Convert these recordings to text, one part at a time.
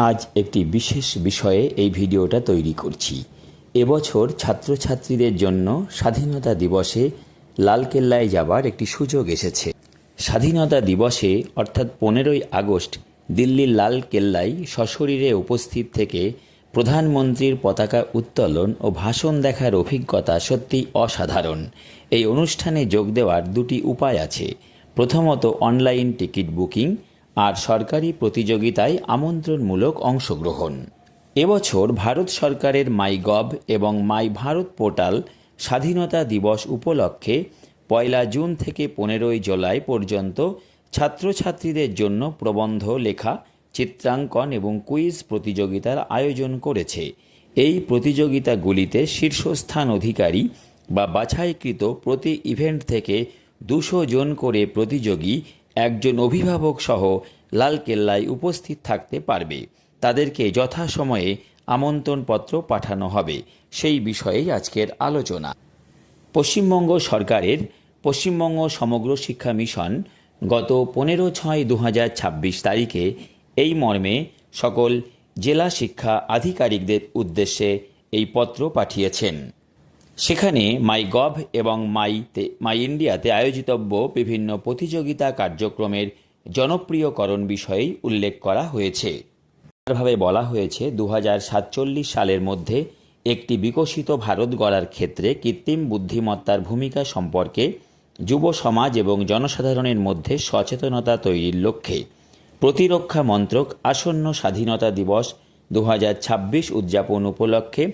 আজ একটি বিশেষ বিষয়ে এই ভিডিওটা তৈরি করছি। এবছর ছাত্রছাত্রীদের জন্য স্বাধীনতা দিবসে লালকেল্লায় যাবার একটি সুযোগ এসেছে। স্বাধীনতা দিবসে অর্থাৎ 15ই আগস্ট দিল্লির লালকেল্লায় সশরীরে উপস্থিত থেকে প্রধানমন্ত্রীর পতাকা উত্তোলন ও ভাষণ দেখার অভিজ্ঞতা সত্যি অসাধারণ। এই অনুষ্ঠানে যোগ দেওয়ার দুটি উপায় আছে। প্রথমত অনলাইন টিকিট বুকিং আর সরকারি প্রতিযোগিতায় আমন্ত্রণমূলক অংশগ্রহণ। এবছর ভারত সরকারের মাই গভ এবং মাই ভারত পোর্টাল স্বাধীনতা দিবস উপলক্ষে 1 জুন থেকে 15 জুলাই পর্যন্ত ছাত্রছাত্রীদের জন্য প্রবন্ধ লেখা, চিত্রাঙ্কন এবং কুইজ প্রতিযোগিতার আয়োজন করেছে। এই প্রতিযোগিতাগুলিতে শীর্ষস্থান অধিকারী বা বাছাইকৃত প্রতি ইভেন্ট থেকে 200 জন করে প্রতিযোগী একজন অভিভাবক সহ লালকেল্লায় উপস্থিত থাকতে পারবে। তাদেরকে যথাসময়ে আমন্ত্রণপত্র পাঠানো হবে। সেই বিষয়েই আজকের আলোচনা। পশ্চিমবঙ্গ সরকারের পশ্চিমবঙ্গ সমগ্র শিক্ষা মিশন গত 15/6/2026 তারিখে এই মর্মে সকল জেলা শিক্ষা আধিকারিকদের উদ্দেশ্যে এই পত্র পাঠিয়েছেন। সেখানে মাই গভ এবং মাই ইন্ডিয়াতে আয়োজিতব্য বিভিন্ন প্রতিযোগিতা কার্যক্রমের জনপ্রিয়করণ বিষয়েই উল্লেখ করা হয়েছে। ভাবে বলা হয়েছে 2047 সালের মধ্যে একটি বিকশিত ভারত গড়ার ক্ষেত্রে কৃত্রিম বুদ্ধিমত্তার ভূমিকা সম্পর্কে যুব সমাজ এবং জনসাধারণের মধ্যে সচেতনতা তৈরির লক্ষ্যে প্রতিরক্ষা মন্ত্রক আসন্ন স্বাধীনতা দিবস 2026 উদযাপন উপলক্ষে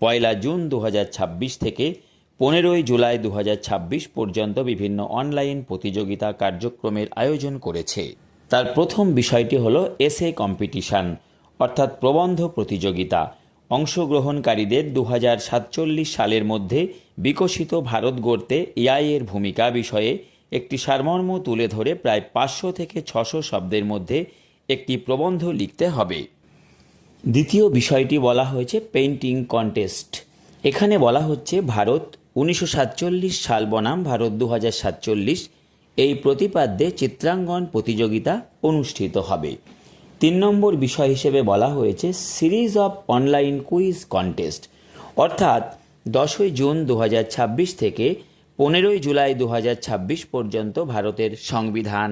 1 জুন 2026 থেকে 15 জুলাই 2026 পর্যন্ত বিভিন্ন অনলাইন প্রতিযোগিতা কার্যক্রমের আয়োজন করেছে। তার প্রথম বিষয়টি হলো এসে কম্পিটিশন অর্থাৎ প্রবন্ধ প্রতিযোগিতা। অংশগ্রহণকারীদের 2047 সালের মধ্যে বিকশিত ভারত গড়তে এআই এর ভূমিকা বিষয়ে একটি সারমর্ম তুলে ধরে প্রায় 500 থেকে 600 শব্দের মধ্যে একটি প্রবন্ধ লিখতে হবে। দ্বিতীয় বিষয়টি বলা হয়েছে পেইন্টিং কন্টেস্ট। এখানে বলা হচ্ছে ভারত 1947 সাল বনাম ভারত 2047 এই প্রতিপাদ্যে চিত্রাঙ্কন প্রতিযোগিতা অনুষ্ঠিত হবে। 3 নম্বর বিষয় হিসেবে বলা হয়েছে series of online quiz contest, অর্থাৎ 10 জুন 2026 থেকে 15 জুলাই 2026 পর্যন্ত ভারতের সংবিধান,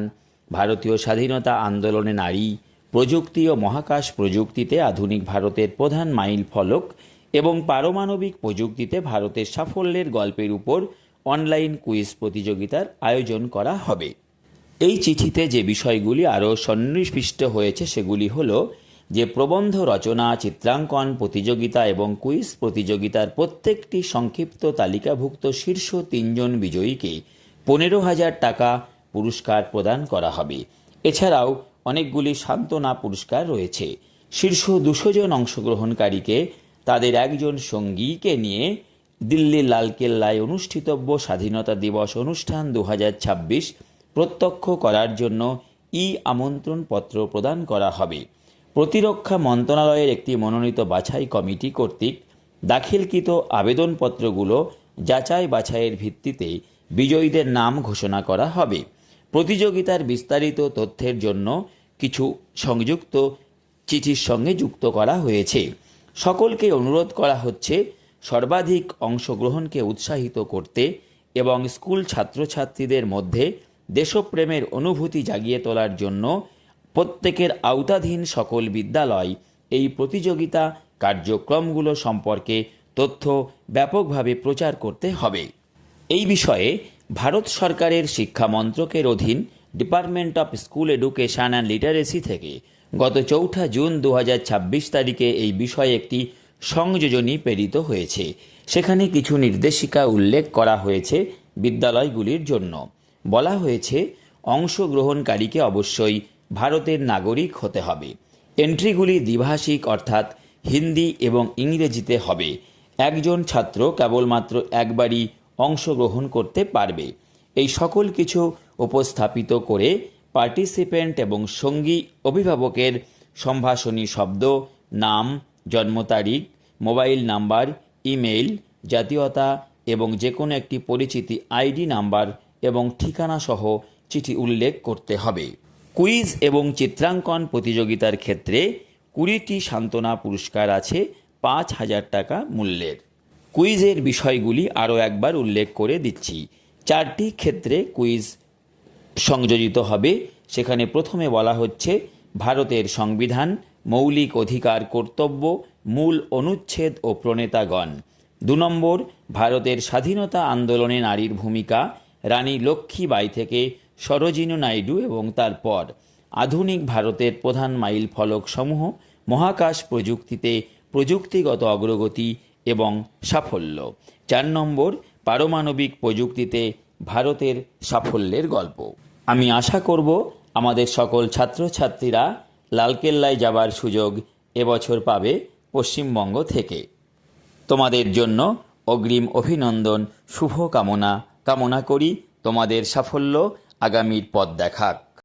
ভারতীয় স্বাধীনতা আন্দোলনে নারী, প্রযুক্তি ও মহাকাশ প্রযুক্তিতে আধুনিক ভারতের প্রধান মাইল ফলক এবং পারমাণবিক প্রযুক্তিতে ভারতের সাফল্যের গল্পের উপর অনলাইন কুইজ প্রতিযোগিতার আয়োজন করা হবে। এই চিঠিতে যে বিষয়গুলি আরও সন্নিবিষ্ট হয়েছে সেগুলি হলো যে প্রবন্ধ রচনা, চিত্রাঙ্কন প্রতিযোগিতা এবং কুইজ প্রতিযোগিতার প্রত্যেকটি সংক্ষিপ্ত তালিকাভুক্ত শীর্ষ 3 জন বিজয়ীকে 15,000 টাকা পুরস্কার প্রদান করা হবে। এছাড়াও অনেকগুলি সান্ত্বনা পুরস্কার রয়েছে। শীর্ষ 200 জন অংশগ্রহণকারীকে তাদের একজন সঙ্গীকে নিয়ে দিল্লির লালকেল্লায় অনুষ্ঠিতব্য স্বাধীনতা দিবস অনুষ্ঠান 2026 প্রত্যক্ষ করার জন্য আমন্ত্রণপত্র প্রদান করা হবে। প্রতিরক্ষা মন্ত্রণালয়ের একটি মনোনীত বাছাই কমিটি কর্তৃক দাখিলকৃত আবেদনপত্রগুলো যাচাই বাছাইয়ের ভিত্তিতে বিজয়ীদের নাম ঘোষণা করা হবে। প্রতিযোগিতার বিস্তারিত তথ্যের জন্য কিছু সংযুক্ত চিঠির সঙ্গে যুক্ত করা হয়েছে। সকলকে অনুরোধ করা হচ্ছে সর্বাধিক অংশগ্রহণকে উৎসাহিত করতে এবং স্কুল ছাত্রছাত্রীদের মধ্যে দেশপ্রেমের অনুভূতি জাগিয়ে তোলার জন্য প্রত্যেকের আওতাধীন সকল বিদ্যালয় এই প্রতিযোগিতা কার্যক্রমগুলো সম্পর্কে তথ্য ব্যাপকভাবে প্রচার করতে হবে। এই বিষয়ে ভারত সরকারের শিক্ষা মন্ত্রকের অধীন department of school education and literacy থেকে গত 4 জুন 2026 তারিখে এই বিষয়ে একটি সংযোজনী প্রেরিত হয়েছে। সেখানে কিছু নির্দেশিকা উল্লেখ করা হয়েছে। বিদ্যালয়গুলির জন্য বলা হয়েছে অংশগ্রহণকারীকে অবশ্যই ভারতের নাগরিক হতে হবে। এন্ট্রিগুলি দ্বিভাষিক অর্থাৎ হিন্দি এবং ইংরেজিতে হবে। একজন ছাত্র কেবলমাত্র একবারই অংশগ্রহণ করতে পারবে। এই সকল কিছু উপস্থাপিত করে পার্টিসিপেন্ট এবং সঙ্গী অভিভাবকের সম্ভাষণী শব্দ, নাম, জন্ম তারিখ, মোবাইল নাম্বার, ইমেইল, জাতীয়তা এবং যে কোনো একটি পরিচিতি আইডি নাম্বার এবং ঠিকানা সহ চিঠি উল্লেখ করতে হবে। কুইজ এবং চিত্রাঙ্কন প্রতিযোগিতার ক্ষেত্রে 20টি সান্ত্বনা পুরস্কার আছে 5,000 টাকা মূল্যের। কুইজের বিষয়গুলি আরও একবার উল্লেখ করে দিচ্ছি। 4টি ক্ষেত্রে কুইজ সংযোজিত হবে। সেখানে প্রথমে বলা হচ্ছে ভারতের সংবিধান, মৌলিক অধিকার কর্তব্য, মূল অনুচ্ছেদ ও প্রণেতাগণ। 2 নম্বর ভারতের স্বাধীনতা আন্দোলনে নারীর ভূমিকা, রানী লক্ষ্মীবাঈ থেকে সরোজিনী নাইডু এবং তারপর। আধুনিক ভারতের প্রধান মাইল ফলক সমূহ, মহাকাশ প্রযুক্তিতে প্রযুক্তিগত অগ্রগতি এবং সাফল্য। 4 নম্বর পারমাণবিক প্রযুক্তিতে ভারতের সাফল্যের গল্প। আমি আশা করব আমাদের সকল ছাত্রছাত্রীরা লালকেল্লায় যাবার সুযোগ এবছর পাবে পশ্চিমবঙ্গ থেকে। তোমাদের জন্য অগ্রিম অভিনন্দন, শুভ কামনা করি। তোমাদের সাফল্য আগামীর পথ দেখাক।